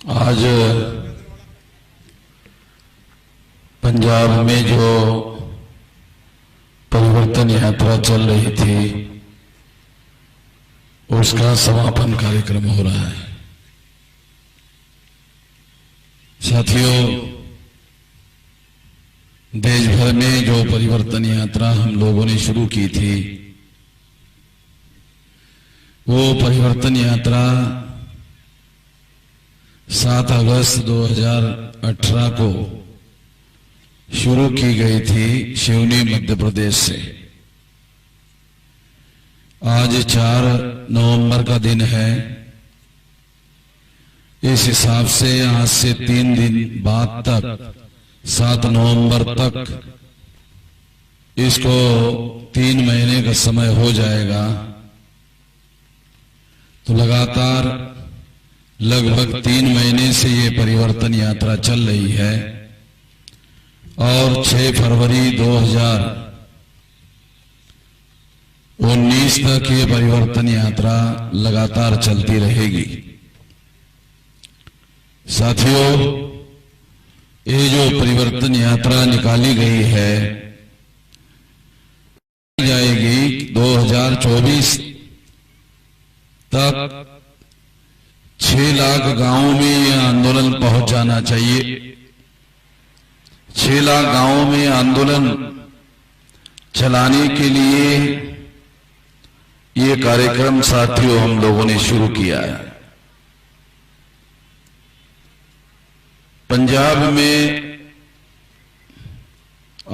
आज पंजाब में जो परिवर्तन यात्रा चल रही थी उसका समापन कार्यक्रम हो रहा है। साथियों, देश भर में जो परिवर्तन यात्रा हम लोगों ने शुरू की थी वो परिवर्तन यात्रा 7 अगस्त 2018 को शुरू की गई थी सिवनी मध्य प्रदेश से। आज 4 नवंबर का दिन है। इस हिसाब से आज से 3 दिन बाद तक 7 नवंबर तक इसको 3 महीने का समय हो जाएगा। तो लगातार लगभग 3 महीने से ये परिवर्तन यात्रा चल रही है और 6 फरवरी 2019 तक ये परिवर्तन यात्रा लगातार चलती रहेगी। साथियों, ये जो परिवर्तन यात्रा निकाली गई है जाएगी 2024 तक 6 लाख गांवों में यह आंदोलन पहुंच जाना चाहिए। 6 लाख गांवों में आंदोलन चलाने के लिए ये कार्यक्रम साथियों हम लोगों ने शुरू किया है। पंजाब में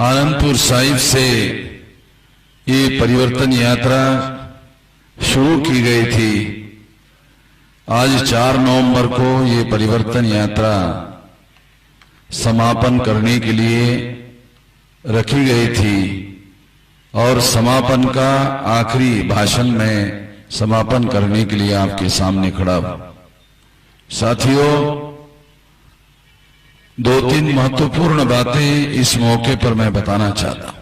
आनंदपुर साहिब से ये परिवर्तन यात्रा शुरू की गई थी। आज 4 नवंबर को ये परिवर्तन यात्रा समापन करने के लिए रखी गई थी और समापन का आखिरी भाषण में समापन करने के लिए आपके सामने खड़ा हूं। साथियों, 2-3 महत्वपूर्ण बातें इस मौके पर मैं बताना चाहता हूं।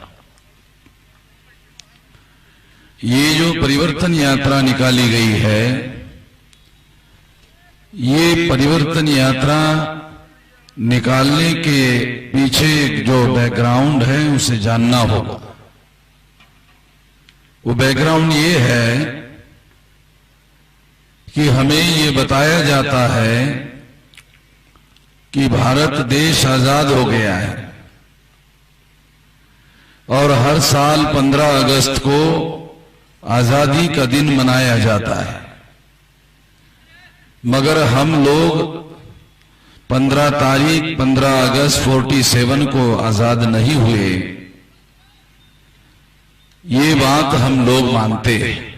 ये जो परिवर्तन यात्रा निकाली गई है, ये परिवर्तन यात्रा निकालने के पीछे जो बैकग्राउंड है उसे जानना होगा। वो बैकग्राउंड ये है कि हमें ये बताया जाता है कि भारत देश आजाद हो गया है और हर साल 15 अगस्त को आजादी का दिन मनाया जाता है। मगर हम लोग 15 अगस्त 47 को आजाद नहीं हुए, ये बात हम लोग मानते हैं।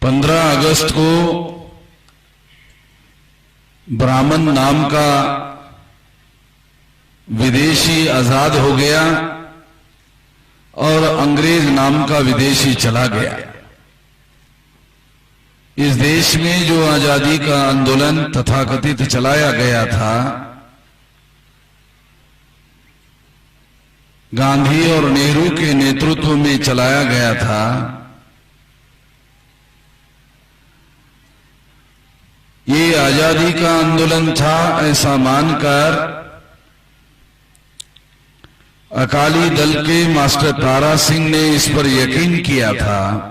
15 अगस्त को ब्राह्मण नाम का विदेशी आजाद हो गया और अंग्रेज नाम का विदेशी चला गया। इस देश में जो आजादी का आंदोलन तथाकथित चलाया गया था, गांधी और नेहरू के नेतृत्व में चलाया गया था, ये आजादी का आंदोलन था ऐसा मानकर अकाली दल के मास्टर तारा सिंह ने इस पर यकीन किया था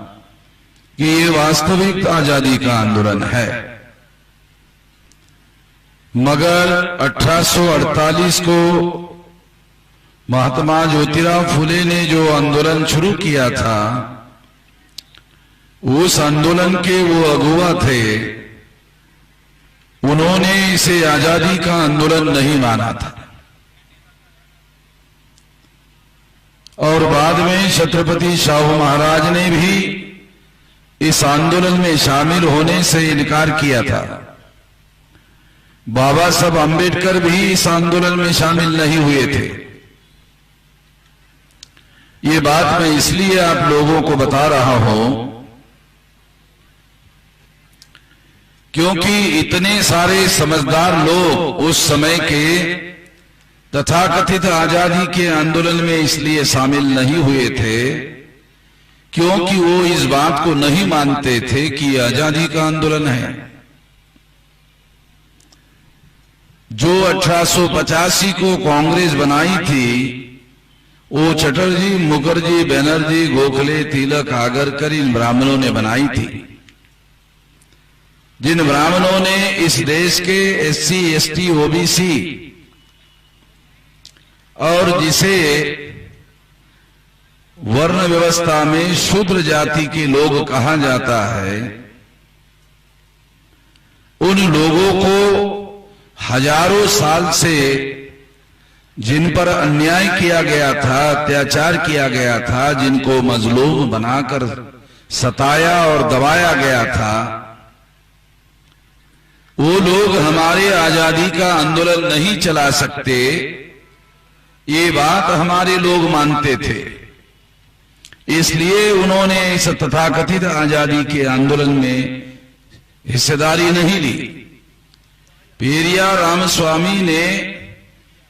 कि ये वास्तविक आजादी का आंदोलन है। मगर 1848 को महात्मा ज्योतिराव फुले ने जो आंदोलन शुरू किया था, उस आंदोलन के वो अगुवा थे, उन्होंने इसे आजादी का आंदोलन नहीं माना था और बाद में छत्रपति शाहू महाराज ने भी इस आंदोलन में शामिल होने से इनकार किया था। बाबा साहब अम्बेडकर भी इस आंदोलन में शामिल नहीं हुए थे। ये बात मैं इसलिए आप लोगों को बता रहा हूं क्योंकि इतने सारे समझदार लोग उस समय के तथाकथित आजादी के आंदोलन में इसलिए शामिल नहीं हुए थे क्योंकि वो इस बात को नहीं मानते थे कि आजादी का आंदोलन है। जो 1885 को कांग्रेस बनाई थी, वो चटर्जी, मुखर्जी, बनर्जी, गोखले, तिलक, आगरकर इन ब्राह्मणों ने बनाई थी। जिन ब्राह्मणों ने इस देश के एससी, एसटी, ओबीसी और जिसे वर्ण व्यवस्था में शूद्र जाति के लोग कहा जाता है, उन लोगों को हजारों साल से जिन पर अन्याय किया गया था, अत्याचार किया गया था, जिनको मजलूम बनाकर सताया और दबाया गया था, वो लोग हमारे आजादी का आंदोलन नहीं चला सकते, ये बात हमारे लोग मानते थे। इसलिए उन्होंने इस तथाकथित आजादी के आंदोलन में हिस्सेदारी नहीं ली। पेरियार रामस्वामी ने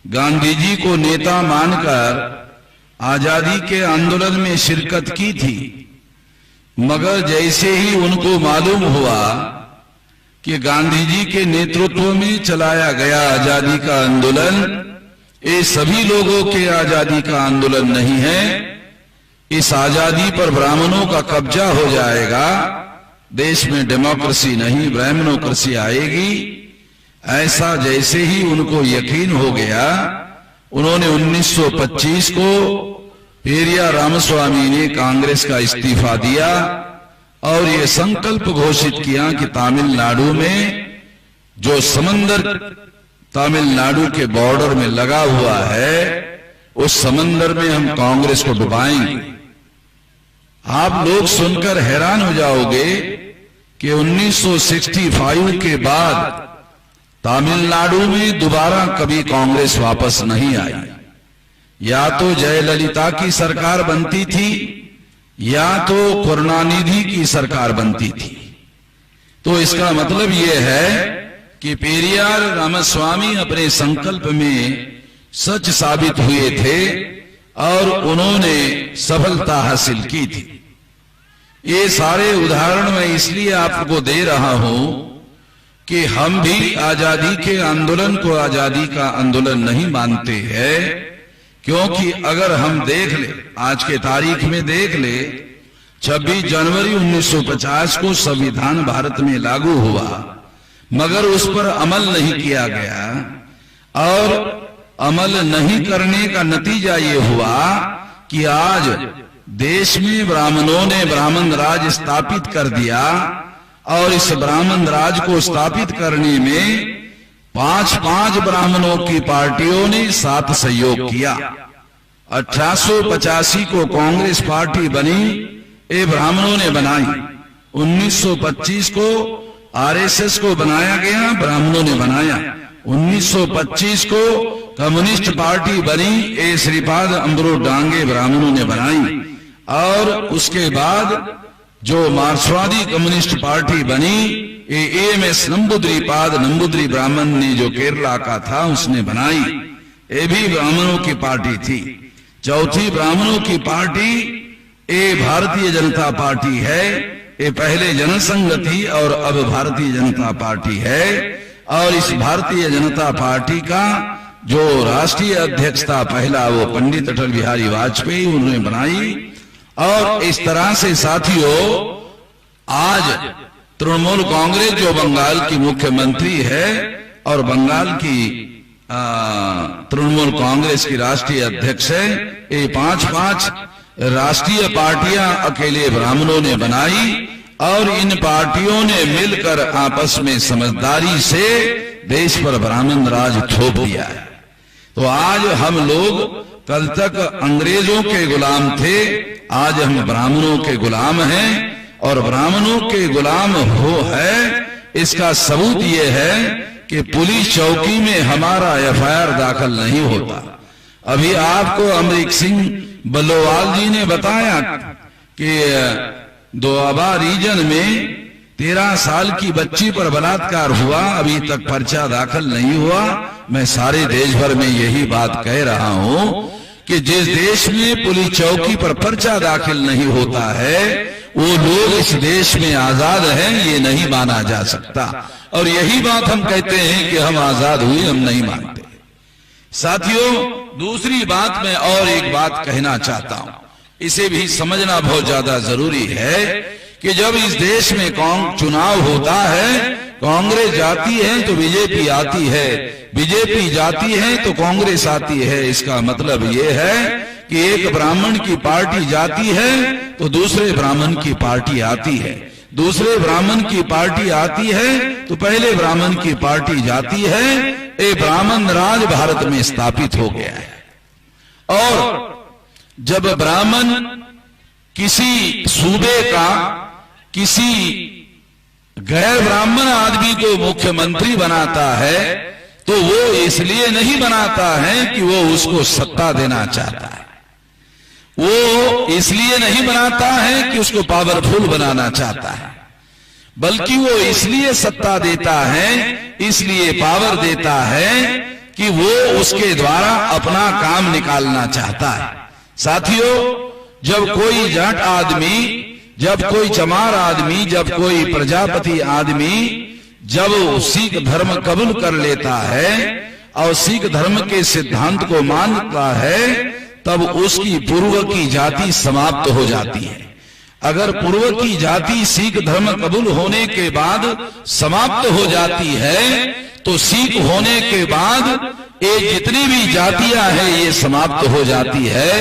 गांधी जी को नेता मानकर आजादी के आंदोलन में शिरकत की थी, मगर जैसे ही उनको मालूम हुआ कि गांधी जी के नेतृत्व में चलाया गया आजादी का आंदोलन ये सभी लोगों के आजादी का आंदोलन नहीं है, इस आजादी पर ब्राह्मणों का कब्जा हो जाएगा, देश में डेमोक्रेसी नहीं ब्राह्मणोक्रेसी आएगी, ऐसा जैसे ही उनको यकीन हो गया, उन्होंने 1925 को पेरियार रामस्वामी ने कांग्रेस का इस्तीफा दिया और ये संकल्प घोषित किया कि तमिलनाडु में जो समंदर तमिलनाडु के बॉर्डर में लगा हुआ है, उस समंदर में हम कांग्रेस को डुबाएंगे। आप लोग सुनकर हैरान हो जाओगे कि 1965 के बाद तमिलनाडु में दोबारा कभी कांग्रेस वापस नहीं आई। या तो जयललिता की सरकार बनती थी या तो करुणानिधि की सरकार बनती थी। तो इसका मतलब यह है कि पेरियार रामस्वामी अपने संकल्प में सच साबित हुए थे और उन्होंने सफलता हासिल की थी। ये सारे उदाहरण मैं इसलिए आपको दे रहा हूं कि हम भी आजादी के आंदोलन को आजादी का आंदोलन नहीं मानते हैं, क्योंकि अगर हम देख ले, आज के तारीख में देख ले, 26 जनवरी 1950 को संविधान भारत में लागू हुआ, मगर उस पर अमल नहीं किया गया और अमल नहीं करने का नतीजा ये हुआ कि आज देश में ब्राह्मणों ने ब्राह्मण राज स्थापित कर दिया और इस ब्राह्मण राज को स्थापित करने में 5-5 ब्राह्मणों की पार्टियों ने साथ सहयोग किया। 1885 को कांग्रेस पार्टी बनी, ये ब्राह्मणों ने बनाई। 1925 को आरएसएस को बनाया गया, ब्राह्मणों ने बनाया। 1925 को कम्युनिस्ट पार्टी बनी, ए श्रीपाद अम्बरो डांगे ब्राह्मणों ने बनाई। और उसके बाद जो मार्क्सवादी कम्युनिस्ट पार्टी बनी, एएमएस नंबूद्री ब्राह्मण ने जो केरला का था उसने बनाई, ये भी ब्राह्मणों की पार्टी थी। चौथी ब्राह्मणों की पार्टी ये भारतीय जनता पार्टी है, ये पहले जनसंघ थी और अब भारतीय जनता पार्टी है। और इस भारतीय जनता पार्टी का जो राष्ट्रीय अध्यक्षता पहला वो पंडित अटल बिहारी वाजपेयी उन्होंने बनाई। और इस तरह से साथियों, आज तृणमूल कांग्रेस जो बंगाल की मुख्यमंत्री है और बंगाल की तृणमूल कांग्रेस की राष्ट्रीय अध्यक्ष है, ये 5-5 राष्ट्रीय पार्टियां अकेले ब्राह्मणों ने बनाई और इन पार्टियों ने मिलकर आपस में समझदारी से देश पर ब्राह्मण राज थोप दिया है। तो आज हम लोग, कल तक अंग्रेजों के गुलाम थे, आज हम ब्राह्मणों के गुलाम हैं। और ब्राह्मणों के गुलाम हो है, इसका सबूत यह है कि पुलिस चौकी में हमारा एफआईआर दाखिल नहीं होता। अभी आपको अमरीक सिंह बल्लोवाल जी ने बताया कि दोआबा रीजन में 13 साल की बच्ची पर बलात्कार हुआ, अभी तक पर्चा दाखिल नहीं हुआ। मैं सारे देश भर में यही बात कह रहा हूं कि जिस देश में पुलिस चौकी पर पर्चा दाखिल नहीं होता है, वो लोग इस देश में आजाद हैं, ये नहीं माना जा सकता। और यही बात हम कहते हैं कि हम आजाद हुए, हम नहीं मानते। साथियों, दूसरी बात मैं और एक बात कहना चाहता हूं, इसे भी समझना बहुत ज्यादा जरूरी है कि जब इस देश में चुनाव होता है, कांग्रेस जाती है तो बीजेपी आती है, बीजेपी जाती है तो कांग्रेस आती है। इसका मतलब ये है कि एक ब्राह्मण की पार्टी जाती है तो दूसरे ब्राह्मण की पार्टी आती है, दूसरे ब्राह्मण की पार्टी आती है तो पहले ब्राह्मण की पार्टी जाती है। ये ब्राह्मण राज भारत में स्थापित हो गया है। और जब ब्राह्मण किसी सूबे का किसी गैर ब्राह्मण आदमी को मुख्यमंत्री बनाता है तो वो इसलिए नहीं बनाता है कि वो उसको सत्ता देना चाहता है, वो इसलिए नहीं बनाता है कि उसको पावरफुल बनाना चाहता है, बल्कि वो इसलिए सत्ता देता है, इसलिए पावर देता है कि वो उसके द्वारा अपना काम निकालना चाहता है। साथियों, जब कोई जाट आदमी, जब कोई चमार आदमी, जब कोई प्रजापति आदमी जब सिख धर्म कबूल कर लेता है और सिख धर्म के सिद्धांत को मानता है, तब उसकी पूर्व की जाति समाप्त हो जाती है। अगर पूर्व की जाति सिख धर्म कबूल होने के बाद समाप्त हो जाती है तो सिख होने के बाद ये जितनी भी जातियां हैं ये समाप्त हो जाती है।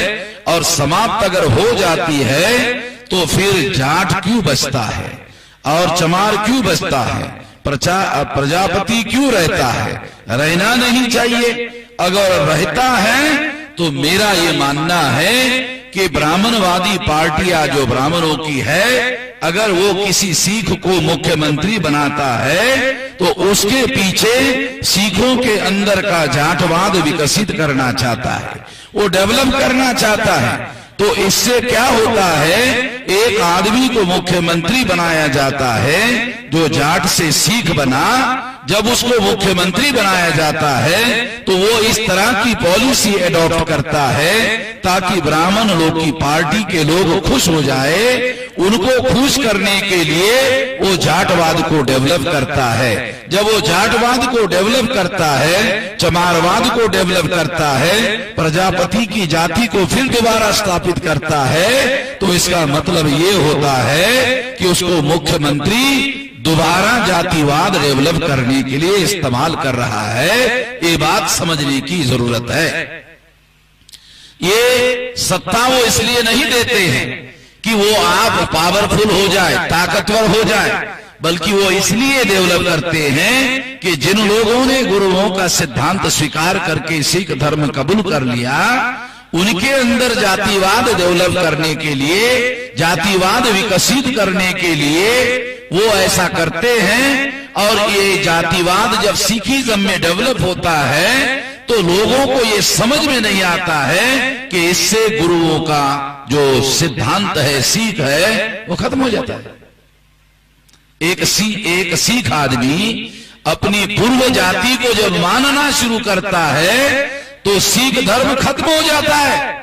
और समाप्त अगर हो जाती है तो फिर जाट क्यों बचता है और चमार क्यों बचता है, प्रजापति क्यों रहता है? रहना नहीं चाहिए। अगर रहता है तो मेरा ये मानना है कि ब्राह्मणवादी पार्टियां जो ब्राह्मणों की है, अगर वो किसी सिख को मुख्यमंत्री बनाता है तो उसके पीछे सिखों के अंदर का जाटवाद विकसित करना चाहता है, वो डेवलप करना चाहता है। तो इससे क्या होता है, एक आदमी को मुख्यमंत्री बनाया जाता है जो जाट से सिख बना, जब उसको मुख्यमंत्री बनाया जाता है तो वो इस तरह की पॉलिसी एडॉप्ट करता है ताकि ब्राह्मण लोग की पार्टी के लोग खुश हो जाए। उनको खुश करने के लिए वो जाटवाद को डेवलप करता है। जब वो जाटवाद को डेवलप करता है, चमारवाद को डेवलप करता है, प्रजापति की जाति को फिर दोबारा स्थापित करता है, तो इसका मतलब ये होता है कि उसको मुख्यमंत्री दोबारा जातिवाद डेवलप करने के लिए इस्तेमाल कर रहा है। ये बात समझने की जरूरत है। ये सत्ता वो इसलिए नहीं देते हैं कि वो आप पावरफुल हो जाए, ताकतवर हो जाए, बल्कि वो इसलिए डेवलप करते हैं कि जिन लोगों ने गुरुओं का सिद्धांत स्वीकार करके सिख धर्म कबूल कर लिया, उनके अंदर जातिवाद डेवलप करने के लिए, जातिवाद विकसित करने के लिए वो ऐसा करते हैं। और ये जातिवाद जब सिखिज्म में डेवलप होता है तो लोगों को ये समझ में नहीं आता है कि इससे गुरुओं का जो सिद्धांत है, सीख है, वो खत्म हो जाता है। एक सिख आदमी अपनी पूर्व जाति को जब मानना शुरू करता है तो सिख धर्म खत्म हो जाता है।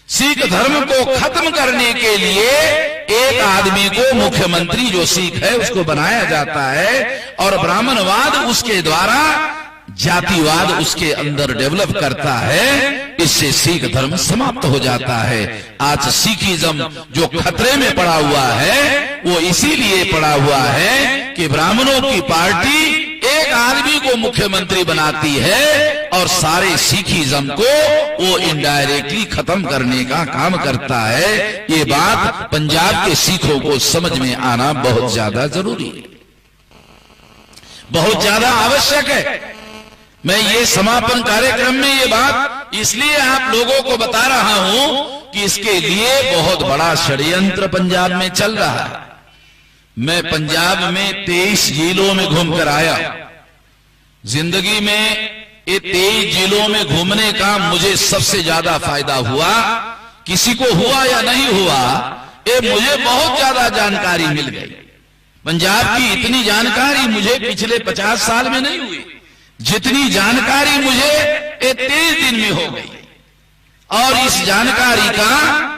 सिख धर्म को खत्म करने के लिए एक आदमी को मुख्यमंत्री जो सिख है उसको बनाया जाता है और ब्राह्मणवाद उसके द्वारा जातिवाद उसके अंदर डेवलप करता है। इससे सिख धर्म समाप्त हो जाता है। आज सिखिज्म जो खतरे में पड़ा हुआ है वो इसीलिए पड़ा हुआ है कि ब्राह्मणों की पार्टी एक आदमी को मुख्यमंत्री बनाती है और सारे सिखिज्म को वो इनडायरेक्टली खत्म करने का काम करता है। ये बात पंजाब के सिखों को समझ में आना बहुत ज्यादा जरूरी है, बहुत ज्यादा आवश्यक है। मैं ये समापन कार्यक्रम में ये बात इसलिए आप लोगों को बता रहा हूं कि इसके लिए बहुत बड़ा षड्यंत्र पंजाब में चल रहा है। मैं पंजाब में 23 जिलों में घूमकर आया। जिंदगी में ये 23 जिलों में घूमने का मुझे सबसे ज्यादा फायदा हुआ। किसी को हुआ या नहीं हुआ, ये मुझे बहुत ज्यादा जानकारी मिल गई। पंजाब की इतनी जानकारी मुझे पिछले 50 साल में नहीं हुई, जितनी जानकारी मुझे 23 दिन में हो गई। और इस जानकारी का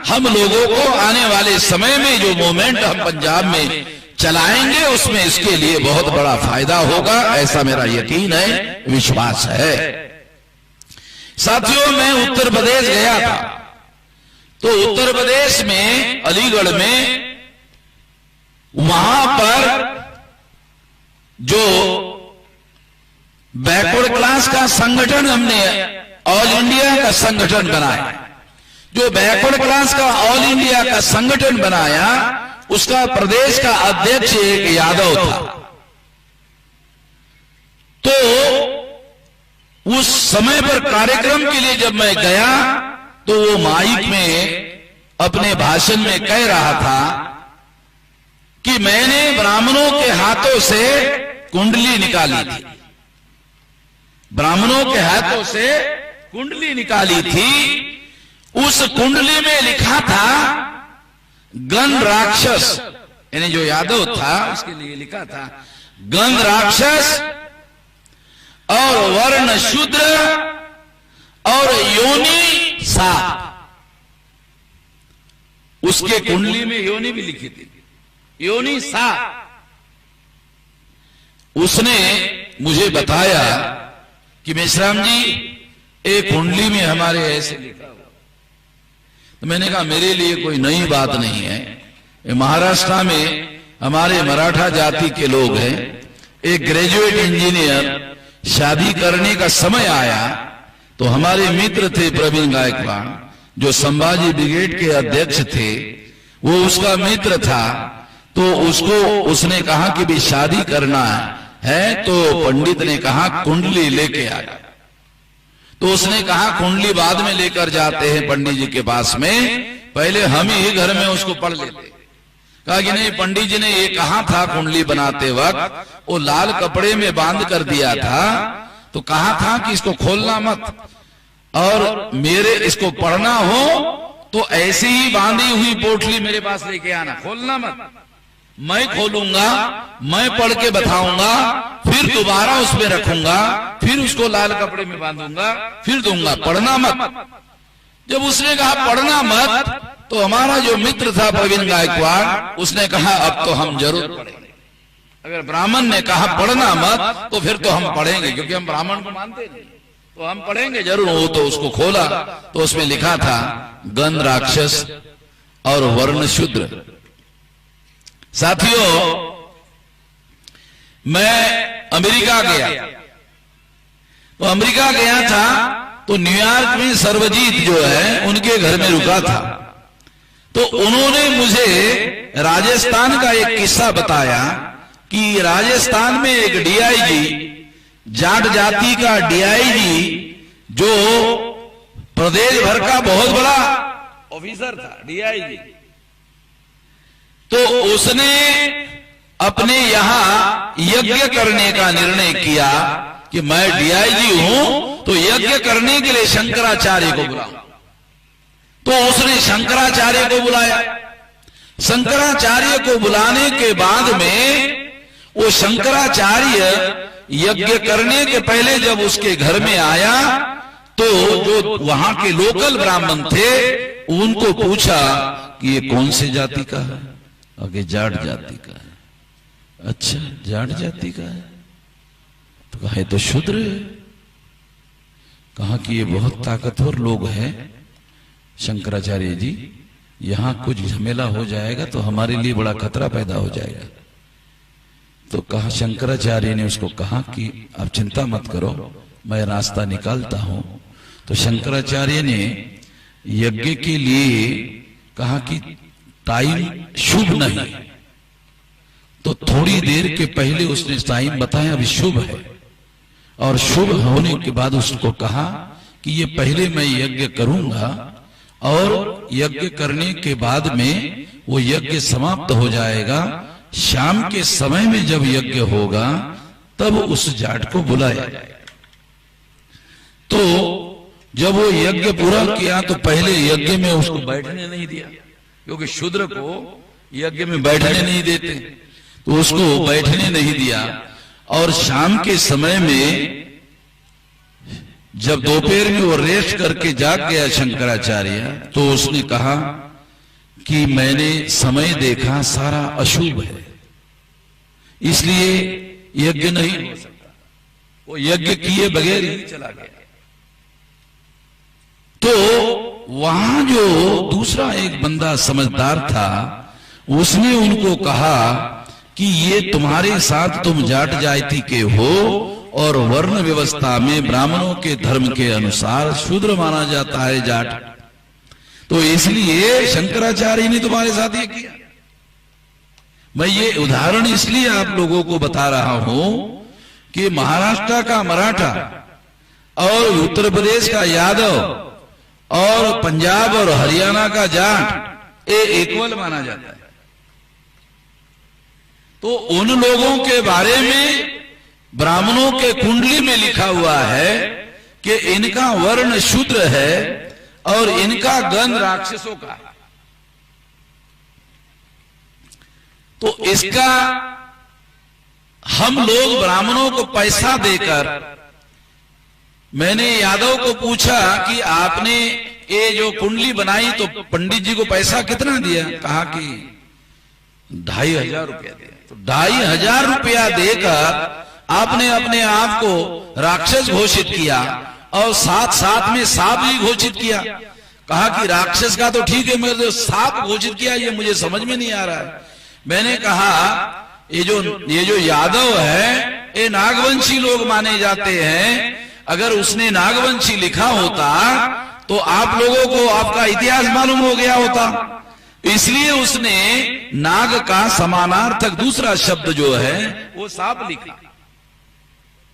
हम लोगों को आने वाले समय में जो मोमेंट हम पंजाब में चलाएंगे उसमें इसके लिए बहुत बड़ा फायदा होगा, ऐसा मेरा यकीन है, विश्वास है। साथियों, मैं उत्तर प्रदेश गया था, तो उत्तर प्रदेश में अलीगढ़ में वहां पर जो बैकवर्ड क्लास का संगठन हमने ऑल इंडिया का संगठन बनाया, जो बैकवर्ड क्लास का ऑल इंडिया का संगठन बनाया, उसका प्रदेश का अध्यक्ष एक यादव था। तो उस समय पर कार्यक्रम के लिए जब मैं गया तो वो माइक में अपने भाषण में कह रहा था कि मैंने ब्राह्मणों के हाथों से कुंडली निकाली थी, ब्राह्मणों के हाथों से कुंडली निकाली थी। उस कुंडली में लिखा था गण राक्षस, यानी जो यादव था उसके लिए लिखा था गण राक्षस और वर्ण शूद्र और योनि साप। उसके कुंडली में योनि भी लिखी थी, योनि साप। उसने मुझे बताया कि मेश्राम जी, एक कुंडली में हमारे ऐसे लिखा हुआ। तो मैंने कहा मेरे लिए कोई नई बात नहीं है। महाराष्ट्र में हमारे मराठा जाति के लोग हैं, एक ग्रेजुएट इंजीनियर, शादी करने का समय आया तो हमारे मित्र थे प्रवीण गायकवाड़, जो संभाजी ब्रिगेड के अध्यक्ष थे, वो उसका मित्र था। तो उसने कहा कि भी शादी करना है, तो पंडित ने कहा कुंडली लेके आया। तो उसने कहा कुंडली बाद में लेकर जाते हैं पंडित जी के पास में, पहले हम ही घर में उसको पढ़ लेते। कहा कि नहीं, पंडित जी ने ये कहा था कुंडली बनाते वक्त, वो लाल कपड़े में बांध कर दिया था, तो कहा था कि इसको खोलना मत, और मेरे इसको पढ़ना हो तो ऐसे ही बांधी हुई पोटली मेरे पास लेके आना, खोलना मत। मैं खोलूंगा, मैं पढ़ के बताऊंगा, फिर दोबारा उसमें रखूंगा, फिर उसको लाल कपड़े में बांधूंगा, फिर दूंगा, पढ़ना मत। जब उसने कहा पढ़ना मत, तो हमारा जो मित्र था प्रवीण गायकवाड़, उसने कहा अब तो हम जरूर पढ़ेंगे। अगर ब्राह्मण ने कहा पढ़ना मत, तो फिर तो हम पढ़ेंगे, क्योंकि हम ब्राह्मण को मानते नहीं, तो हम पढ़ेंगे जरूर। वो तो उसको खोला तो उसमें लिखा था गण राक्षस और वर्ण शूद्र। साथियों, मैं अमेरिका गया, तो अमेरिका गया था तो न्यूयॉर्क में सर्वजीत जो है उनके घर में रुका था। तो उन्होंने मुझे राजस्थान का एक किस्सा बताया कि राजस्थान में एक डीआईजी, जाट जाति का डीआईजी, जो प्रदेश भर का बहुत बड़ा ऑफिसर था, डीआईजी, तो उसने अपने यहां यज्ञ करने का निर्णय किया कि मैं डीआईजी हूं तो यज्ञ करने के लिए शंकराचार्य को बुलाऊं। तो उसने शंकराचार्य को बुलाया। शंकराचार्य को बुलाने के बाद में वो शंकराचार्य यज्ञ करने के पहले जब उसके घर में आया, तो जो वहां के लोकल ब्राह्मण थे उनको पूछा कि ये कौन से जाति का है? आगे जाट जाति का है। अच्छा, जाट जाति का है, तो कहा तो शूद्र है। कहा कि ये बहुत ताकतवर लोग हैं शंकराचार्य जी, यहां कुछ झमेला हो जाएगा तो हमारे लिए बड़ा खतरा पैदा हो जाएगा। तो कहा, शंकराचार्य ने उसको कहा कि आप चिंता मत करो, मैं रास्ता निकालता हूं। तो शंकराचार्य ने यज्ञ के लिए कहा कि टाइम शुभ नहीं, तो थोड़ी देर के पहले उसने टाइम बताया अभी शुभ है, और शुभ होने के बाद उसको कहा कि ये पहले मैं यज्ञ करूंगा, और यज्ञ करने के बाद में वो यज्ञ समाप्त हो जाएगा। शाम के समय में जब यज्ञ होगा तब उस जाट को बुलाया जाएगा। तो जब वो यज्ञ पूरा किया तो पहले यज्ञ में उसको बैठने नहीं दिया, क्योंकि शूद्र को यज्ञ में बैठने नहीं देते, तो उसको बैठने नहीं दिया। और शाम के समय में जब दोपहर में वो रेस्ट करके जाग गया शंकराचार्य, तो उसने कहा कि मैंने समय देखा सारा अशुभ है, इसलिए यज्ञ नहीं हो सकता। वो यज्ञ किए बगैर ही चला गया। तो वहां जो दूसरा एक बंदा समझदार था, उसने उनको कहा कि ये तुम्हारे साथ तुम जाट जाति के हो और वर्ण व्यवस्था में ब्राह्मणों के धर्म के अनुसार शूद्र माना जाता है जाट, तो इसलिए शंकराचार्य ने तुम्हारे साथ ये किया। मैं ये उदाहरण इसलिए आप लोगों को बता रहा हूं कि महाराष्ट्र का मराठा और उत्तर प्रदेश का यादव और पंजाब और हरियाणा का जाट ये इक्वल माना जाता है। तो उन लोगों के बारे में ब्राह्मणों के कुंडली में लिखा हुआ है कि इनका वर्ण शूद्र है और इनका गण राक्षसों का है। तो इसका हम लोग ब्राह्मणों को पैसा देकर, मैंने यादव को पूछा कि आपने ये जो कुंडली बनाई तो पंडित जी को पैसा कितना दिया? कहा कि 2500 रुपया दिया। तो 2500 रुपया देकर आपने अपने आप को राक्षस घोषित किया और साथ साथ में सांप भी घोषित किया। कहा कि राक्षस का तो ठीक है, मगर सांप घोषित किया ये मुझे समझ में नहीं आ रहा है। मैंने कहा ये जो यादव है ये नागवंशी लोग माने जाते हैं। अगर उसने नागवंशी लिखा होता तो आप लोगों को आपका इतिहास मालूम हो गया होता। इसलिए उसने नाग का समानार्थक दूसरा शब्द जो है वो सांप लिखा।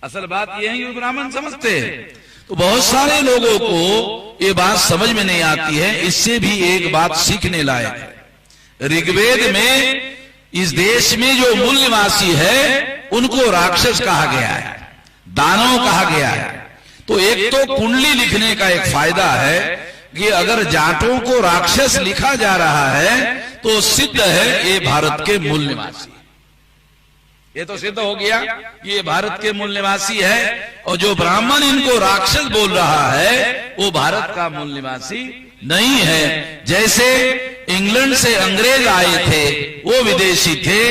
असल बात यह है कि ब्राह्मण समझते हैं। तो बहुत सारे लोगों को ये बात समझ में नहीं आती है। इससे भी एक बात सीखने लायक है। ऋग्वेद में इस देश में जो मूल निवासी है उनको राक्षस कहा गया है, दानव कहा गया है। तो एक तो कुंडली लिखने का एक फायदा है कि अगर जाटों को राक्षस लिखा जा रहा है तो सिद्ध है ये भारत के मूल निवासी। ये तो सिद्ध हो गया कि ये भारत के मूल निवासी है, और जो ब्राह्मण इनको राक्षस बोल रहा है वो भारत का मूल निवासी नहीं है। जैसे इंग्लैंड से अंग्रेज आए थे, वो विदेशी थे,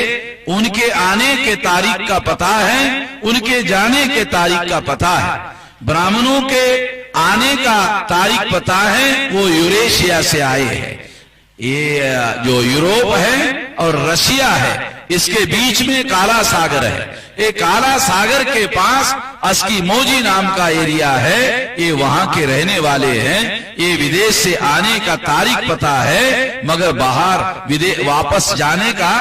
उनके आने के तारीख का पता है, उनके जाने के तारीख का पता है। ब्राह्मणों के आने का तारीख पता है, वो यूरेशिया से आए हैं। ये जो यूरोप है और रशिया है, इसके बीच में काला सागर है। ये काला सागर के पास अस्कीमोजी नाम का एरिया है, ये वहां के रहने वाले हैं। ये विदेश से आने का तारीख पता है, मगर बाहर विदेश वापस जाने का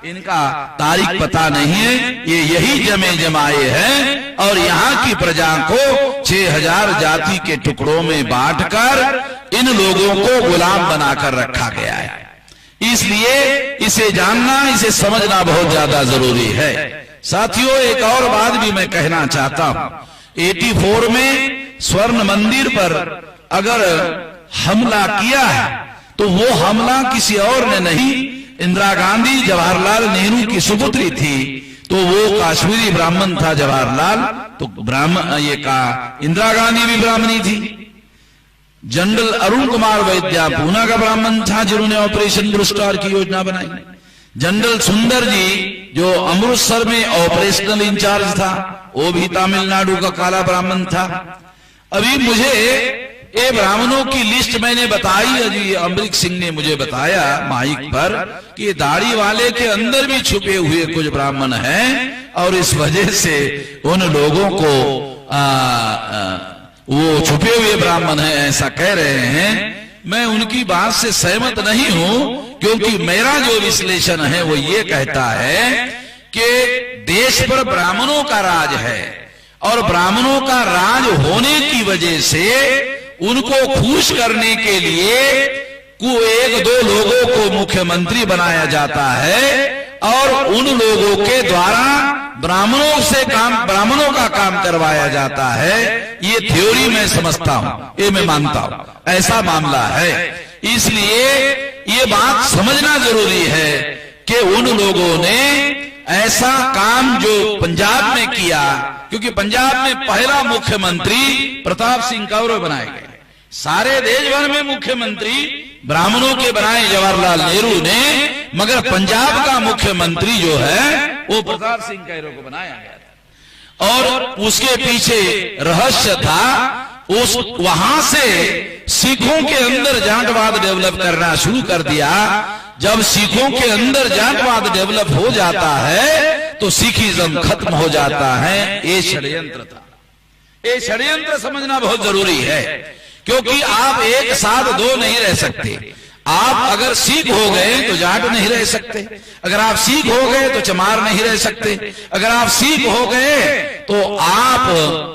इनका तारीख पता नहीं है। ये यही जमे जमाए हैं और यहाँ की प्रजा को 6000 जाति के टुकड़ों में बांटकर इन लोगों को गुलाम बनाकर रखा गया है। इसलिए इसे जानना, इसे समझना बहुत ज्यादा जरूरी है। साथियों, एक और बात भी मैं कहना चाहता हूं। 84 में स्वर्ण मंदिर पर अगर हमला किया है तो वो हमला किसी और ने नहीं, इंदिरा गांधी जवाहरलाल नेहरू की सुपुत्री थी। तो वो काश्मीरी ब्राह्मण था जवाहरलाल, तो ब्राह्मण ये का इंदिरा गांधी भी ब्राह्मणी थी। जनरल अरुण कुमार वैद्या पूना का ब्राह्मण था जिन्होंने ऑपरेशन ब्लू स्टार की योजना बनाई। जनरल सुंदर जी जो अमृतसर में ऑपरेशनल इंचार्ज था, वो भी तमिलनाडु का काला ब्राह्मण था। अभी मुझे ये ब्राह्मणों की लिस्ट मैंने बताई, अजी अमृत सिंह ने मुझे बताया माइक पर कि दाढ़ी वाले के अंदर भी छुपे हुए कुछ ब्राह्मण हैं और इस वजह से उन लोगों को वो छुपे हुए ब्राह्मण हैं ऐसा कह रहे हैं। मैं उनकी बात से सहमत नहीं हूं, क्योंकि मेरा जो विश्लेषण है वो ये कहता है कि देश पर ब्राह्मणों का राज है और ब्राह्मणों का राज होने की वजह से उनको खुश करने के लिए एक दो लोगों को मुख्यमंत्री बनाया जाता है और उन लोगों के द्वारा ब्राह्मणों का काम करवाया जाता है। ये थ्योरी मैं समझता हूं, ये मैं मानता हूं, ऐसा मामला है। इसलिए ये बात समझना जरूरी है कि उन लोगों ने ऐसा काम जो पंजाब में किया, क्योंकि पंजाब में पहला मुख्यमंत्री प्रताप सिंह कौर बनाए गए। सारे देश भर में मुख्यमंत्री ब्राह्मणों के बनाए जवाहरलाल नेहरू ने, मगर पंजाब का मुख्यमंत्री जो है वो प्रताप सिंह कैरो को बनाया गया था। और उसके पीछे रहस्य था, उस वहां से सिखों के अंदर जाटवाद डेवलप करना शुरू कर दिया। जब सिखों के अंदर जाटवाद डेवलप हो जाता है तो सिखिज्म खत्म हो जाता है। ये षड्यंत्र था। ये षड्यंत्र समझना बहुत जरूरी है, क्योंकि आप एक साथ दो नहीं रह सकते। आप अगर सिख हो गए तो जाट नहीं रह सकते, अगर आप सिख हो गए तो चमार नहीं रह सकते, अगर आप सिख हो गए तो आप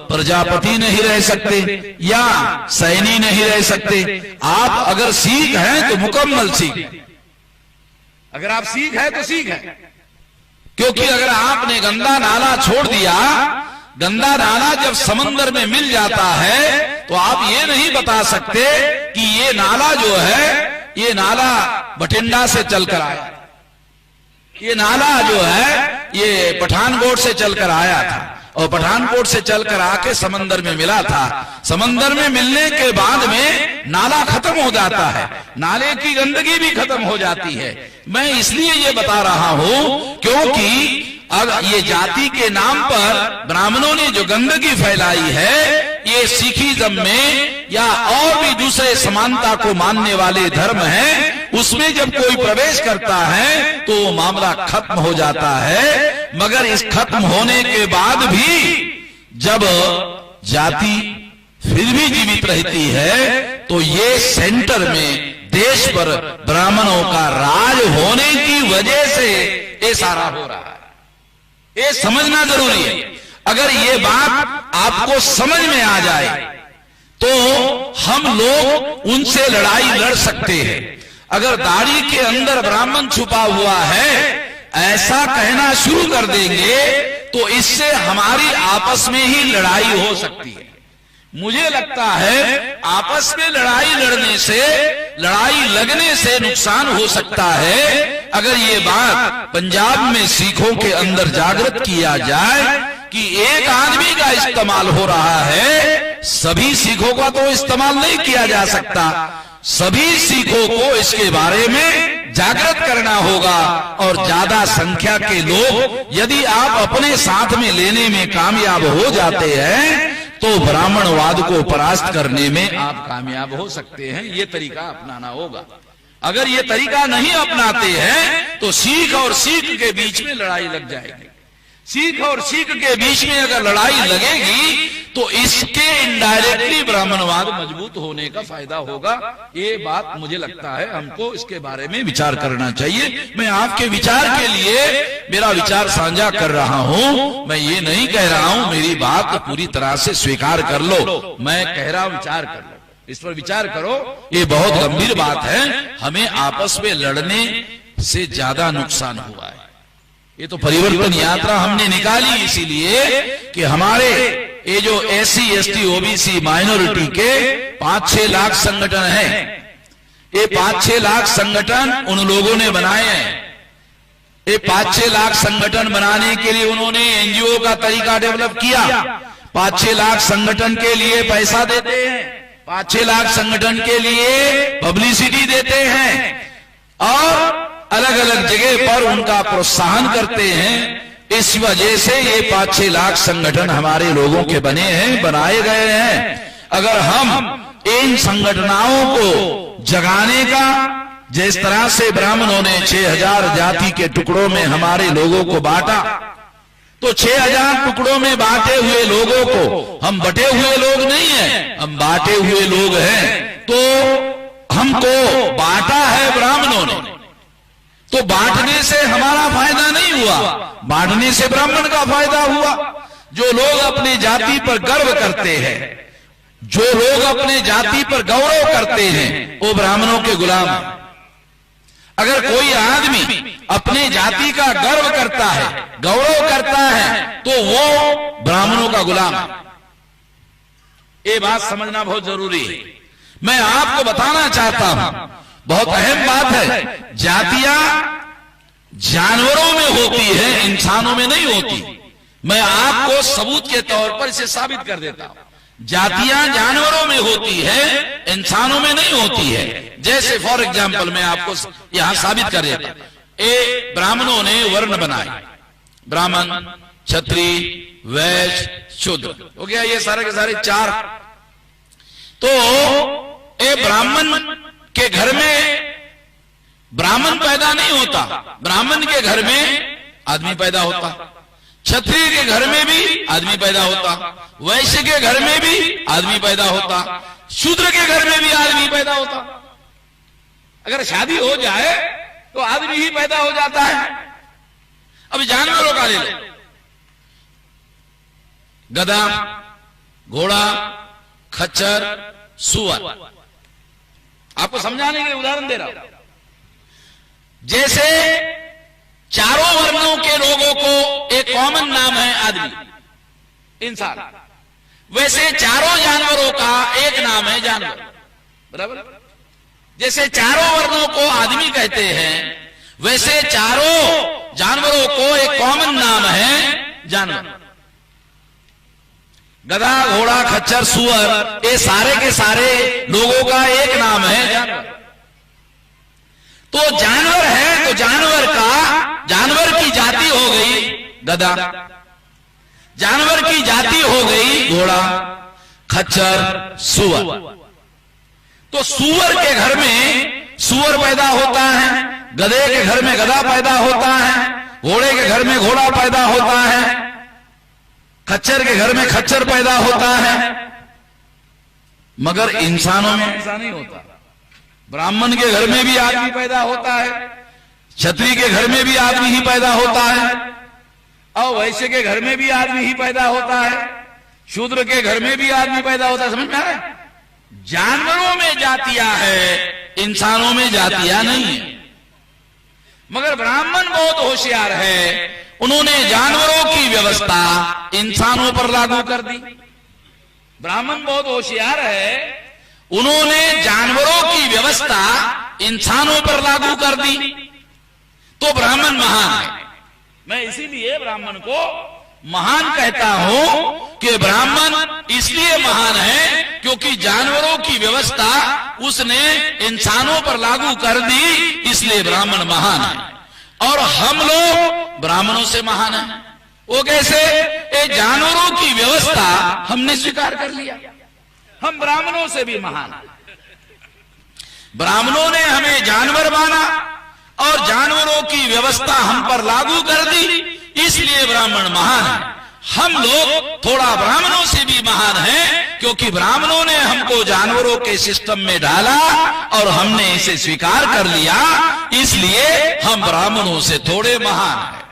प्रजापति नहीं रह सकते या सैनी नहीं रह सकते। आप अगर सिख हैं तो मुकम्मल सिख, अगर आप सिख है तो सिख है। क्योंकि अगर आपने गंगा नाला छोड़ दिया, गंगा नाला जब समंदर में मिल जाता है तो आप ये नहीं बता सकते कि ये नाला जो है, ये नाला बठिंडा से चलकर आया, ये नाला जो है ये पठानकोट से चलकर आया था और पठानकोट से चलकर आके समंदर में मिला था। समंदर में मिलने के बाद में नाला खत्म हो जाता है, नाले की गंदगी भी खत्म हो जाती है। मैं इसलिए ये बता रहा हूं क्योंकि अब ये जाति के नाम पर ब्राह्मणों ने जो गंदगी फैलाई है, ये सिखिज्म में या और भी दूसरे समानता को मानने वाले धर्म हैं, उसमें जब कोई प्रवेश करता है तो वो मामला खत्म हो जाता है। मगर इस खत्म होने के बाद भी जब जाति फिर भी जीवित रहती है तो ये सेंटर में देश पर ब्राह्मणों का राज होने की वजह से ये सारा हो रहा है। ये समझना जरूरी है। अगर ये बात आपको समझ में आ जाए तो हम लोग उनसे लड़ाई लड़ सकते हैं। अगर दाढ़ी के अंदर ब्राह्मण छुपा हुआ है ऐसा कहना शुरू कर देंगे तो इससे हमारी आपस में ही लड़ाई हो सकती है। मुझे लगता है आपस में लड़ाई लड़ने से, लड़ाई लगने से नुकसान हो सकता है। अगर ये बात पंजाब में सिखों के अंदर जागृत किया जाए कि एक आदमी का इस्तेमाल हो रहा है, सभी सिखों का तो इस्तेमाल नहीं किया जा सकता। सभी सिखों को इसके बारे में जागृत करना होगा और ज्यादा संख्या के लोग यदि आप अपने साथ में लेने में कामयाब हो जाते हैं तो ब्राह्मणवाद को परास्त करने में आप कामयाब हो सकते हैं। ये तरीका अपनाना होगा। अगर ये तरीका नहीं अपनाते हैं तो सिख और सिख के बीच में लड़ाई लग जाएगी। सिख और सिख के बीच में अगर लड़ाई लगेगी तो इसके इनडायरेक्टली ब्राह्मणवाद मजबूत होने का फायदा होगा। ये बात मुझे लगता है हमको इसके बारे में विचार करना चाहिए। मैं आपके विचार के लिए मेरा विचार साझा कर रहा हूं। मैं ये नहीं कह रहा हूं मेरी बात पूरी तरह से स्वीकार कर लो, मैं कह रहा हूं विचार कर लो, इस पर विचार करो। ये बहुत गंभीर बात है। हमें आपस में लड़ने से ज्यादा नुकसान हुआ है। ये तो परिवर्तन यात्रा हमने निकाली इसीलिए कि हमारे ये जो SC ST OBC माइनॉरिटी के 5-6 लाख संगठन हैं, ये 5-6 लाख संगठन उन लोगों ने बनाए हैं। ये 5-6 लाख संगठन बनाने के लिए उन्होंने NGO का तरीका डेवलप किया। 5-6 लाख संगठन के लिए पैसा देते हैं, 5-6 लाख संगठन के लिए पब्लिसिटी देते हैं और अलग अलग जगह पर उनका प्रोत्साहन करते हैं। इस वजह से ये 5-6 लाख संगठन हमारे लोगों के बने हैं, बनाए गए हैं। अगर हम इन संगठनों को जगाने का, जिस तरह से ब्राह्मणों ने 6000 जाति के टुकड़ों में हमारे लोगों को बांटा, तो 6000 टुकड़ों में बांटे हुए लोगों को, हम बटे हुए लोग नहीं हैं, हम बांटे हुए लोग हैं। तो हमको बांटा है ब्राह्मणों ने, तो बांटने से हमारा फायदा नहीं हुआ, बांटने से ब्राह्मण का फायदा हुआ। जो लोग अपने जाति पर गर्व करते हैं, जो लोग अपने जाति पर गौरव करते हैं, वो ब्राह्मणों के गुलाम हैं। अगर कोई आदमी अपने जाति का गर्व करता है, गौरव करता है, तो वो ब्राह्मणों का गुलाम है। ये बात समझना बहुत जरूरी है। मैं आपको बताना चाहता हूं, बहुत अहम बात है। जातियां जानवरों में होती है, इंसानों में नहीं होती। मैं आपको सबूत के तौर पर इसे साबित कर देता हूं। जातियां जानवरों में होती है, इंसानों में नहीं होती है। जैसे फॉर एग्जाम्पल मैं आपको यहां साबित कर देता हूं। ब्राह्मणों ने वर्ण बनाए, ब्राह्मण, क्षत्रिय, वैश्य, शूद्र, हो गया ये सारे के सारे चार। तो ये ब्राह्मण के घर में ब्राह्मण पैदा नहीं होता, ब्राह्मण के घर में आदमी पैदा होता, क्षत्रिय के घर में भी आदमी पैदा होता, वैश्य के घर में भी आदमी पैदा होता, शूद्र के घर में भी आदमी पैदा होता। अगर शादी हो जाए तो आदमी ही पैदा हो जाता है। अब जानवरों का ले लो, गधा, घोड़ा, खच्चर, सुअर, आपको समझाने के लिए उदाहरण दे रहा हूं। जैसे चारों वर्णों के लोगों को एक कॉमन नाम है आदमी, इंसान, वैसे चारों जानवरों का एक नाम है जानवर, बराबर। जैसे चारों वर्णों को आदमी कहते हैं, वैसे चारों जानवरों को एक कॉमन नाम है जानवर। गधा, घोड़ा, खच्चर, सुअर, ये सारे के सारे लोगों का एक नाम है जानवर। तो जानवर है तो जानवर की जाति हो गई गधा, जानवर की जाति हो गई घोड़ा, खच्चर, सुअर। तो सुअर के घर में सुअर पैदा होता है, गधे के घर में गधा पैदा होता है, घोड़े के घर में घोड़ा पैदा होता है, खच्चर के घर में खच्चर पैदा होता है। मगर इंसानों में ऐसा नहीं होता। ब्राह्मण के घर में भी आदमी पैदा होता है, क्षत्रिय के घर में भी आदमी ही पैदा होता है, और वैश्य के घर में भी आदमी ही पैदा होता है, शूद्र के घर में भी आदमी पैदा होता है। समझ में आ रहा है? जानवरों में जातियां है, इंसानों में जातियां नहीं है। मगर ब्राह्मण बहुत होशियार है, उन्होंने जानवरों की व्यवस्था इंसानों पर लागू कर दी। ब्राह्मण बहुत होशियार है, उन्होंने जानवरों की व्यवस्था इंसानों पर लागू कर दी, तो ब्राह्मण महान है। मैं इसीलिए ब्राह्मण को महान कहता हूं कि ब्राह्मण इसलिए महान है क्योंकि जानवरों की व्यवस्था उसने इंसानों पर लागू कर दी, इसलिए ब्राह्मण महान है। और हम लोग ब्राह्मणों से महान हैं। वो कैसे? ये जानवरों की व्यवस्था हमने स्वीकार कर लिया, हम ब्राह्मणों से भी महान हैं। ब्राह्मणों ने हमें जानवर माना और जानवरों की व्यवस्था हम पर लागू कर दी, इसलिए ब्राह्मण महान है। हम लोग थोड़ा ब्राह्मणों से भी महान हैं क्योंकि ब्राह्मणों ने हमको जानवरों के सिस्टम में डाला और हमने इसे स्वीकार कर लिया, इसलिए हम ब्राह्मणों से थोड़े महान हैं,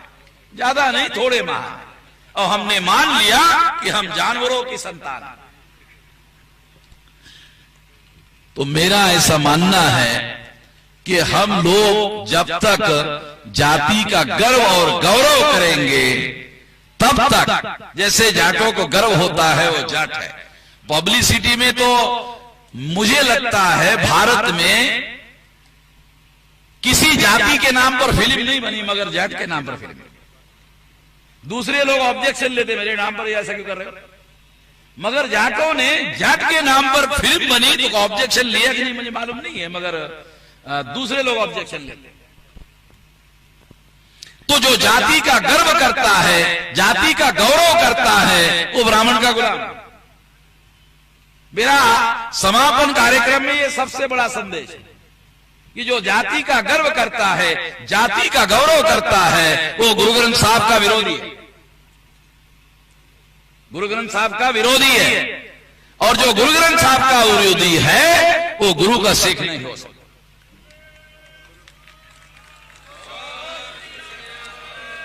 ज्यादा नहीं, थोड़े महान। और हमने मान लिया कि हम जानवरों की संतान हैं। तो मेरा ऐसा मानना है कि हम लोग जब तक जाति का गर्व और गौरव करेंगे तब तक, जैसे जाटों को गर्व होता है वो जाट है। पब्लिसिटी में तो मुझे लगता है भारत में किसी जाति के नाम पर फिल्म नहीं बनी मगर जाट के नाम पर फिल्म। दूसरे लोग ऑब्जेक्शन लेते, मेरे नाम पर ऐसा क्यों कर रहे हो, मगर जाटों ने जाट के नाम पर फिल्म बनी तो ऑब्जेक्शन लिया कि नहीं मुझे मालूम नहीं है, मगर दूसरे लोग ऑब्जेक्शन लेते। तो जो जाति का गर्व करता है, जाति का गौरव करता है, वो ब्राह्मण का गुलाम। मेरा समापन कार्यक्रम में ये सबसे बड़ा संदेश है कि जो जाति का गर्व करता है, जाति का गौरव करता है, वो गुरु ग्रंथ साहब का विरोधी है, गुरु ग्रंथ साहब का विरोधी है। और जो गुरु ग्रंथ साहब का विरोधी है वो गुरु का सिख नहीं हो सकता।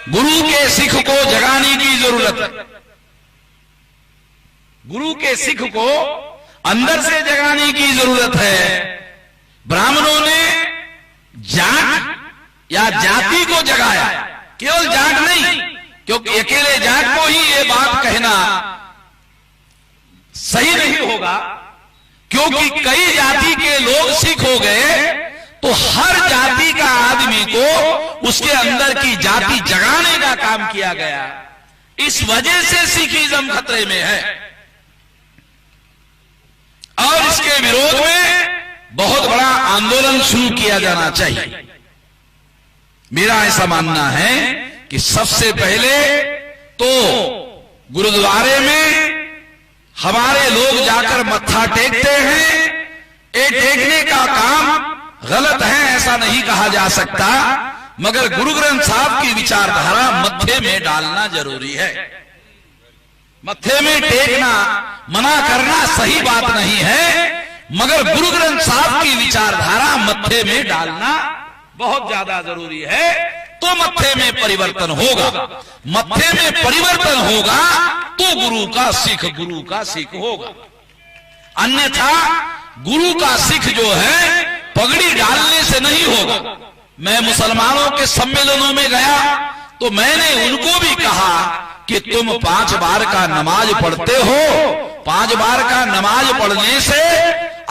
गुरु के सिख को जगाने की जरूरत है, गुरु के सिख को अंदर से जगाने की जरूरत है। ब्राह्मणों ने जाट या जाति को जगाया, केवल जाट नहीं, क्योंकि अकेले जाट को ही ये बात कहना सही नहीं होगा, क्योंकि कई जाति के लोग सिख हो गए तो हर जाति का आदमी को उसके अंदर की जाति जगाने का काम किया गया। इस वजह से सिखिज्म खतरे में है और इसके विरोध में बहुत बड़ा आंदोलन शुरू किया जाना चाहिए। मेरा ऐसा मानना है कि सबसे पहले तो गुरुद्वारे में हमारे लोग जाकर मत्था टेकते हैं। ये टेकने का काम गलत है ऐसा नहीं कहा जा सकता, मगर गुरु ग्रंथ साहब की विचारधारा मत्थे में डालना जरूरी है। मत्थे में टेकना मना करना सही बात नहीं है, मगर गुरु ग्रंथ साहब की विचारधारा मत्थे में डालना बहुत ज्यादा जरूरी है, तो मत्थे में परिवर्तन होगा। मत्थे में परिवर्तन होगा तो गुरु का सिख होगा। अन्यथा गुरु का सिख जो है पगड़ी डालने से नहीं होगा। मैं मुसलमानों के सम्मेलनों में गया तो मैंने उनको भी कहा कि तुम 5 बार का नमाज पढ़ते हो, 5 बार का नमाज पढ़ने से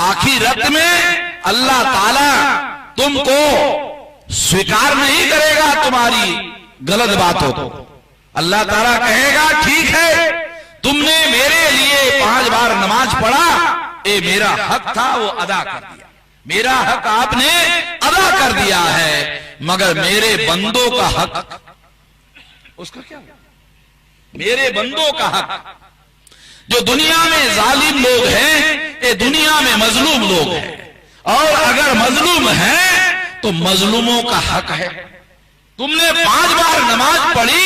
आखिरत में अल्लाह ताला तुमको स्वीकार नहीं करेगा तुम्हारी गलत बातों को। अल्लाह ताला कहेगा ठीक है तुमने मेरे लिए 5 बार नमाज पढ़ा, ये मेरा हक था वो अदा कर दिया, मेरा हक आपने अदा कर दिया है, मगर मेरे बंदों का हक उसका क्या? मेरे बंदों का हक, जो दुनिया में जालिम लोग हैं ये दुनिया में मजलूम लोग हैं, और अगर मजलूम हैं तो मजलूमों का हक है। तुमने 5 बार नमाज पढ़ी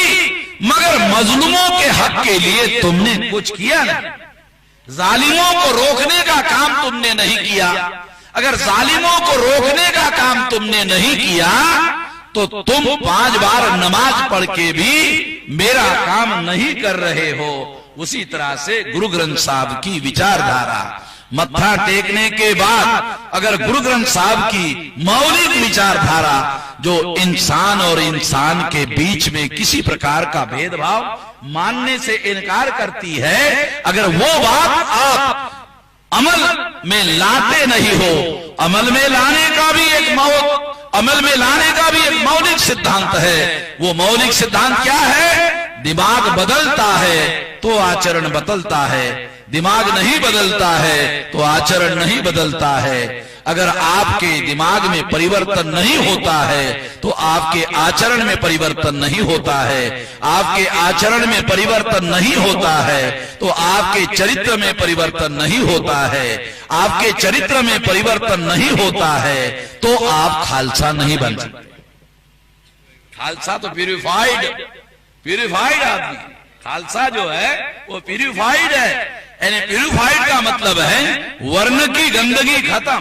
मगर मजलूमों के हक के लिए तुमने कुछ किया नहीं। जालिमों को रोकने का काम तुमने नहीं किया। अगर जालिमों को रोकने का काम तुमने नहीं किया तो तुम 5 बार नमाज पढ़ के भी मेरा काम नहीं कर रहे हो। उसी तरह से गुरु ग्रंथ साहब की विचारधारा, मत्था टेकने के बाद अगर गुरु ग्रंथ साहब की मौलिक विचारधारा जो इंसान और इंसान के बीच में किसी प्रकार का भेदभाव मानने से इनकार करती है, अगर वो बात आप अमल में लाते नहीं हो, अमल में लाने का भी एक मौलिक सिद्धांत है। वो मौलिक सिद्धांत क्या है? दिमाग बदलता है तो आचरण बदलता है, दिमाग नहीं बदलता है तो आचरण नहीं बदलता है। अगर आपके दिमाग में परिवर्तन नहीं होता है तो आपके आचरण में परिवर्तन नहीं होता है, आपके आचरण में परिवर्तन नहीं होता है तो आपके चरित्र में परिवर्तन नहीं होता है, आपके चरित्र में परिवर्तन नहीं होता है तो आप खालसा नहीं बन सकते। खालसा तो प्यूरिफाइड आदमी, खालसा जो है वो प्यूरिफाइड है। यानी प्यूरिफाइड का मतलब है वर्ण की गंदगी खत्म,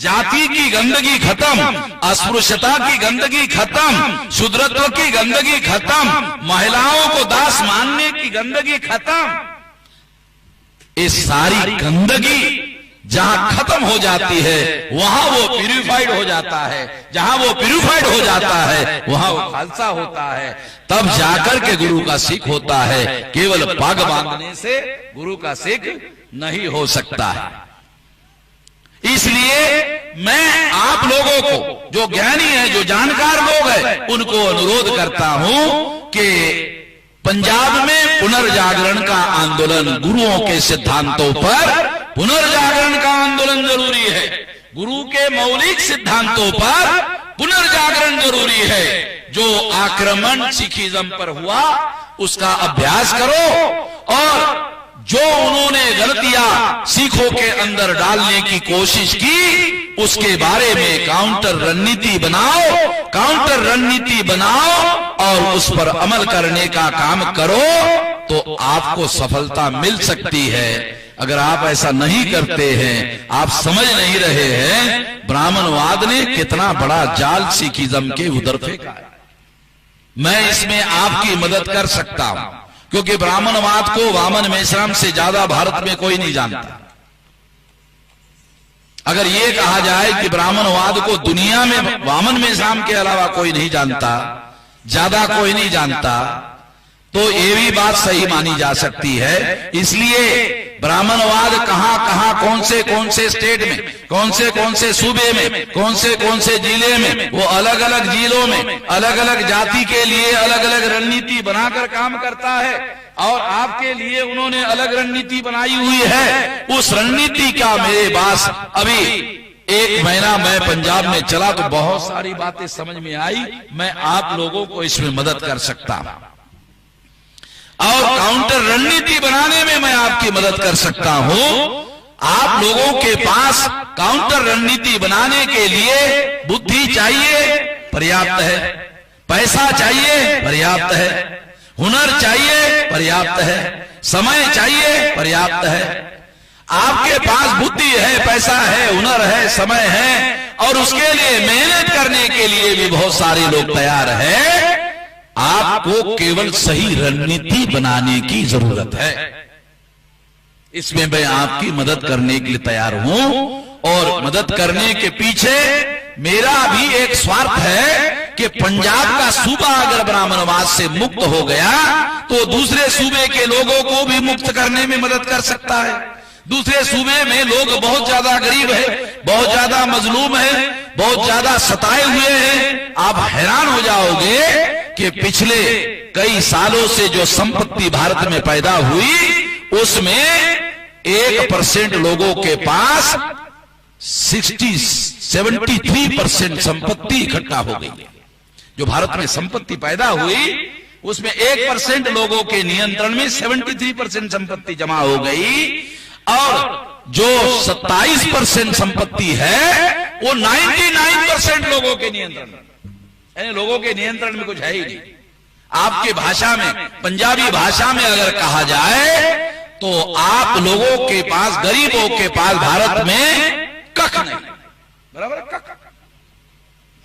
जाति की गंदगी खत्म, अस्पृश्यता की गंदगी खत्म, शूद्रत्व की गंदगी खत्म, महिलाओं को दास मानने की गंदगी खत्म। ये सारी गंदगी जहां खत्म हो जाती है वहां वो प्यूरिफाइड हो जाता है, जहां वो प्यूरिफाइड हो जाता है वहां वो खालसा होता है। तब जाकर के गुरु का सिख होता है। केवल पग बांधने से गुरु का सिख नहीं हो सकता है। इसलिए मैं आप लोगों को, जो ज्ञानी है, जो जानकार लोग हैं, उनको अनुरोध करता हूं कि पंजाब में पुनर्जागरण का आंदोलन, गुरुओं के सिद्धांतों पर पुनर्जागरण का आंदोलन जरूरी है। गुरु के मौलिक सिद्धांतों पर पुनर्जागरण जरूरी है। जो आक्रमण सिखिज्म पर हुआ उसका अभ्यास करो, और जो उन्होंने गलतियां सिखों के अंदर डालने की कोशिश की उसके बारे में काउंटर रणनीति बनाओ और उस पर अमल करने का काम करो तो आपको सफलता मिल सकती है। अगर आप ऐसा नहीं करते हैं, आप समझ नहीं रहे हैं ब्राह्मणवाद ने कितना बड़ा जाल सिखिज्म के उधर फेंका है। मैं इसमें आपकी मदद कर सकता हूं, क्योंकि ब्राह्मणवाद को वामन मेश्राम से ज्यादा भारत में कोई नहीं जानता। अगर यह कहा जाए कि ब्राह्मणवाद को दुनिया में वामन मेश्राम के अलावा कोई नहीं जानता, ज्यादा कोई नहीं जानता, तो ये भी बात सही मानी जा सकती है। इसलिए ब्राह्मणवाद कहां कहां, कौन से स्टेट में, कौन से सूबे में, कौन से जिले में, वो अलग अलग जिलों में अलग अलग जाति के लिए अलग अलग रणनीति बनाकर काम करता है, और आपके लिए उन्होंने अलग रणनीति बनाई हुई है। उस रणनीति का मेरे पास अभी एक महीना मैं पंजाब में चला तो बहुत सारी बातें समझ में आई। मैं आप लोगों को इसमें मदद कर सकता हूं और काउंटर रणनीति बनाने में मैं आपकी मदद कर सकता हूं। आप लोगों के पास काउंटर रणनीति बनाने के लिए बुद्धि चाहिए, पर्याप्त है। पैसा चाहिए, पर्याप्त है। हुनर चाहिए, पर्याप्त है। समय चाहिए, पर्याप्त है। आपके पास बुद्धि है, पैसा है, हुनर है, समय है और उसके लिए मेहनत करने के लिए भी बहुत सारे लोग तैयार हैं। आपको केवल सही रणनीति बनाने की जरूरत है। इसमें मैं आपकी मदद करने के लिए तैयार हूं और मदद करने के पीछे मेरा भी एक स्वार्थ है कि पंजाब का सूबा अगर ब्राह्मणवाद से मुक्त हो गया तो दूसरे सूबे के लोगों को भी मुक्त करने में मदद कर सकता है। दूसरे सूबे में लोग बहुत ज्यादा गरीब है, बहुत ज्यादा मजलूम है, बहुत ज्यादा सताए हुए हैं। आप हैरान हो जाओगे कि पिछले कई सालों से जो संपत्ति भारत में पैदा हुई उसमें 1% लोगों के पास 73% संपत्ति इकट्ठा हो गई। जो भारत में संपत्ति पैदा हुई उसमें 1% लोगों के नियंत्रण में 73% संपत्ति जमा हो गई और जो 27% संपत्ति है वो 99% लोगों के नियंत्रण में। यानी लोगों के नियंत्रण में कुछ है ही नहीं। आपके भाषा में, पंजाबी भाषा में अगर कहा जाए तो आप लोगों के पास, गरीबों के पास भारत में कख नहीं, बराबर कख।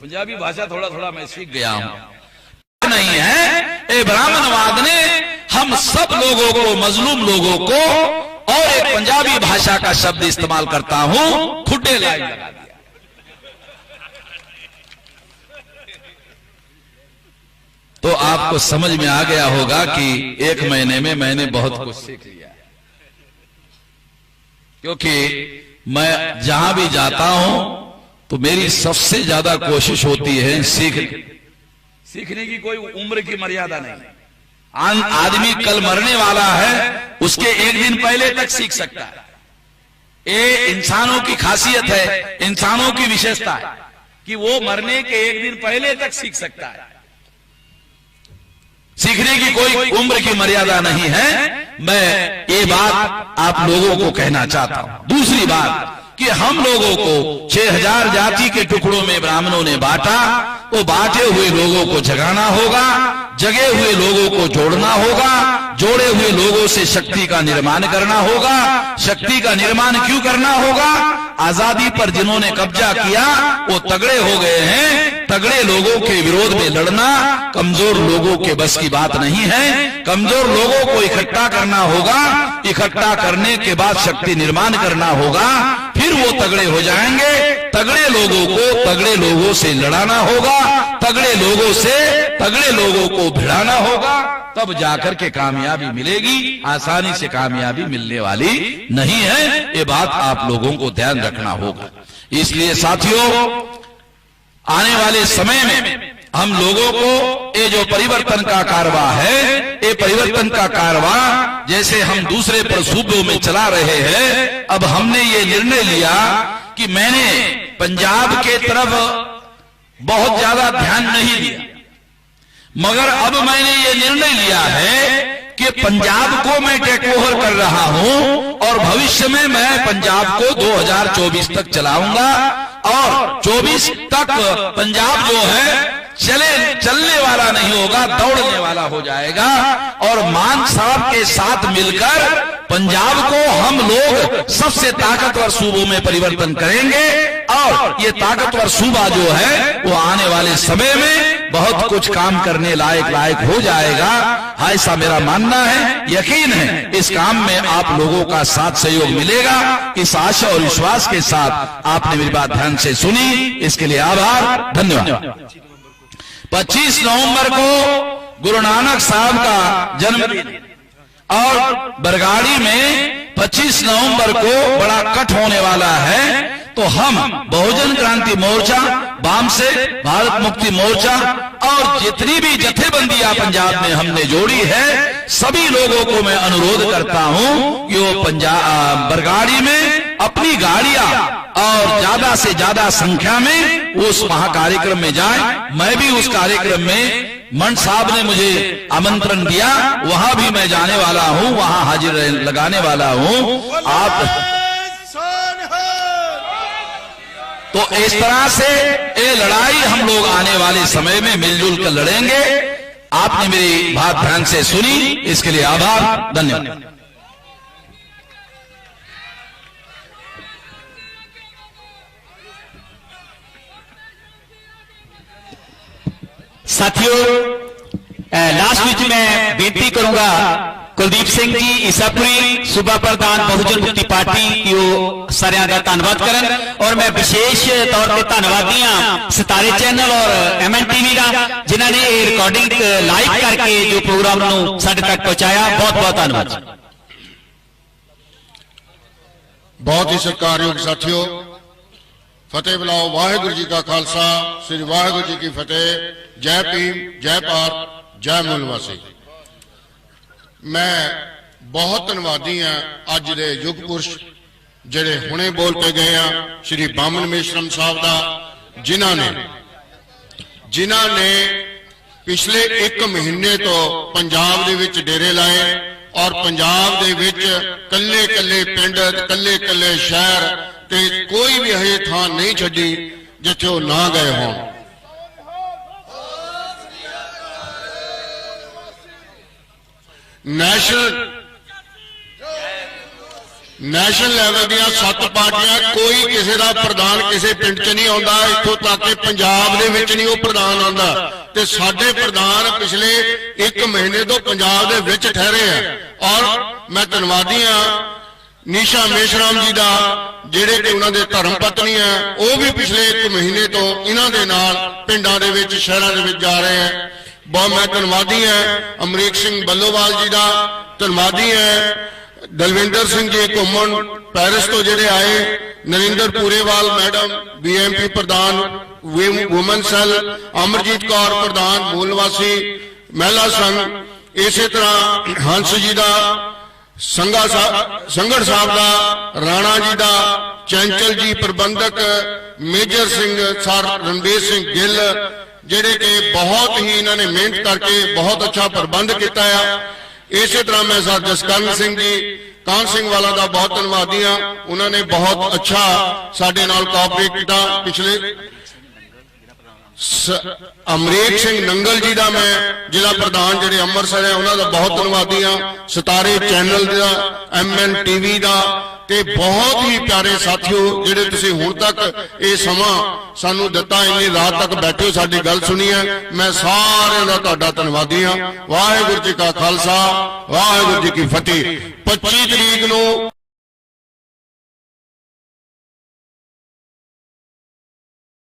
पंजाबी भाषा थोड़ा थोड़ा मैं सीख गया हूं। नहीं है। ये ब्राह्मणवाद ने हम सब लोगों को, मजलूम लोगों को, और एक पंजाबी भाषा का शब्द इस्तेमाल करता हूं, खुटे लाइन लगा दिया। तो आपको समझ में आ गया होगा कि एक महीने में मैंने बहुत कुछ सीख लिया। क्योंकि मैं जहां भी जाता हूं तो मेरी सबसे ज्यादा कोशिश होती है सीखने की कोई उम्र की मर्यादा नहीं। आदमी कल मरने वाला है, उसके एक दिन पहले तक सीख सकता है। ये इंसानों की खासियत है, इंसानों की विशेषता है कि वो मरने के एक दिन पहले तक सीख सकता है। सीखने की कोई उम्र की मर्यादा नहीं है। मैं ये बात आप लोगों को कहना चाहता हूं। दूसरी बात कि हम लोगों को 6000 जाति के टुकड़ों में ब्राह्मणों ने बांटा, तो बांटे हुए लोगों को जगाना होगा, जगे हुए लोगों को जोड़ना होगा, जोड़े हुए लोगों से शक्ति का निर्माण करना होगा। शक्ति का निर्माण क्यों करना होगा? आजादी पर जिन्होंने कब्जा किया वो तगड़े हो गए हैं। तगड़े लोगों के विरोध में लड़ना कमजोर लोगों के बस की बात नहीं है। कमजोर लोगों को इकट्ठा करना होगा, इकट्ठा करने के बाद शक्ति निर्माण करना होगा, फिर वो तगड़े हो जाएंगे। तगड़े लोगों को तगड़े लोगों से लड़ाना होगा, तगड़े लोगों से तगड़े लोगों को भिड़ाना होगा, तब जाकर के कामयाबी मिलेगी। आसानी से कामयाबी मिलने वाली नहीं है। ये बात आप लोगों को ध्यान रखना होगा। इसलिए साथियों, आने वाले समय में हम लोगों को ये जो परिवर्तन का कारवा है, ये परिवर्तन का कारवा जैसे हम दूसरे सूबों में चला रहे हैं, अब हमने ये निर्णय लिया कि मैंने पंजाब के तरफ बहुत ज्यादा ध्यान नहीं दिया, मगर अब मैंने ये निर्णय लिया है कि पंजाब को मैं टेक ओवर कर रहा हूं और भविष्य में मैं पंजाब को 2024 तक चलाऊंगा और 24 तक पंजाब जो है चलने वाला नहीं होगा, दौड़ने वाला हो जाएगा। और मान साहब के साथ मिलकर पंजाब को हम लोग सबसे ताकतवर सूबों में परिवर्तन करेंगे और ये ताकतवर सूबा जो है वो आने वाले समय में बहुत कुछ काम करने लायक हो जाएगा। ऐसा मेरा मानना है, यकीन है इस काम में आप लोगों का साथ सहयोग मिलेगा। इस आशा और विश्वास के साथ आपने मेरी बात ध्यान से सुनी, इसके लिए आभार, धन्यवाद। 25 नवंबर को गुरु नानक साहब का जन्मदिन और बरगाड़ी में 25 नवंबर को बड़ा कट होने वाला है। तो हम बहुजन क्रांति मोर्चा, वाम से भारत मुक्ति मोर्चा और जितनी भी जथेबंदियां पंजाब में हमने जोड़ी है, सभी लोगों को मैं अनुरोध करता हूं कि वो पंजाब बरगाड़ी में अपनी गाड़ियां और ज्यादा से ज्यादा संख्या में उस महाकार्यक्रम में जाए। मैं भी उस कार्यक्रम में, मंच साहब ने मुझे आमंत्रण दिया, वहां भी मैं जाने वाला हूं, वहां हाजिर लगाने वाला हूं। आप तो इस तरह से ये लड़ाई हम लोग आने वाले समय में मिलजुल कर लड़ेंगे। आपने मेरी बात ध्यान से सुनी, इसके लिए आभार, धन्यवाद। साथियों, लास्ट विच मैं बेनती करूंगा कुलदीप सिंह जी ईसापुरी सूबा प्रधान बहुजन मुक्ति पार्टी की सारिया का धन्यवाद करन। और मैं विशेष तौर पर धन्यवादी हाँ सितारे चैनल और MNTV का, जिन्होंने ये रिकॉर्डिंग लाइव करके जो प्रोग्राम नूं साडे तक पहुंचाया। बहुत बहुत धन्यवाद। बहुत ही सत्कारयोग साथियों, फतेह बुलाओ। वाहिगुरू जी का खालसा, श्री वाहिगुरू जी की फतेह। जय भीम, जय भारत, जय मूल निवासी। मैं बहुत धन्यवादी हाँ अज दे युग पुरुष जिहड़े हुणे बोल के गए हैं, श्री बामन मेश्रम साहब का, जिन्हां ने पिछले 1 महीने तो पंजाब दे विच डेरे लाए और पंजाब दे विच कल्ले कल्ले पिंड, कल्ले कल्ले शहर ते कोई भी हजे थां नहीं छड्डी जिथे वो ना गए होण। नैशनल लेवल दियां 7 पार्टियां, कोई किसी का प्रधान किसी पिंड च नहीं आउंदा, इत्थों तक कि पंजाब दे विच नहीं वो प्रधान आउंदा। ते साडे प्रधान पिछले 1 महीने तो पंजाब दे विच ठहरे हैं। और मैं धन्यवादी हाँ नीशा मेशराम जी का, जिहड़े कि उन्हां दे धर्म पत्नी है, वो भी पिछले 1 महीने तो इन्हां दे नाल पिंडां दे विच शहरां दे विच जा रहे हैं। बहुत मैं धन्यवादी है अमरीक सिंह बल्लोवाल जी का, धन्यवादी है दलविंदर सिंह जी घुमन पैरिस तो जिहड़े आए, नरिंदर पूरेवाल मैडम BMP प्रधान वुमन सेल, अमरजीत कौर प्रधान मूल निवासी महिला संघ, इसी तरह हंस जी का, संगड़ साहब का, राणा जी का, चंचल जी प्रबंधक, मेजर सिंह सर रणबीर सिंह गिल, जिहड़े कि बहुत ही इन्होंने मेहनत करके बहुत अच्छा प्रबंध किया है। इसी तरह मैं सर जसकरण सिंह जी कान सिंह वाला का बहुत धन्यवादी हाँ, उन्होंने बहुत अच्छा साडे नाल कोऑपरेट किया। पिछले अमरीक सिंह नंगल जी का मैं जिला प्रधान जिहड़े अमृतसर है उन्होंने बहुत धन्यवादी हाँ। सितारे चैनल का, MNTV का, ते बहुत ही प्यारे साथियों जिहड़े तुसीं हुण तक ये समा सानू दिता, इन्नी रात तक बैठे साडी गल सुनी है। मैं सारिआं दा तुहाडा धन्नवादी हाँ। वाहिगुरू जी का खालसा, वाहिगुरू जी की फतेह। 25 तरीक नूं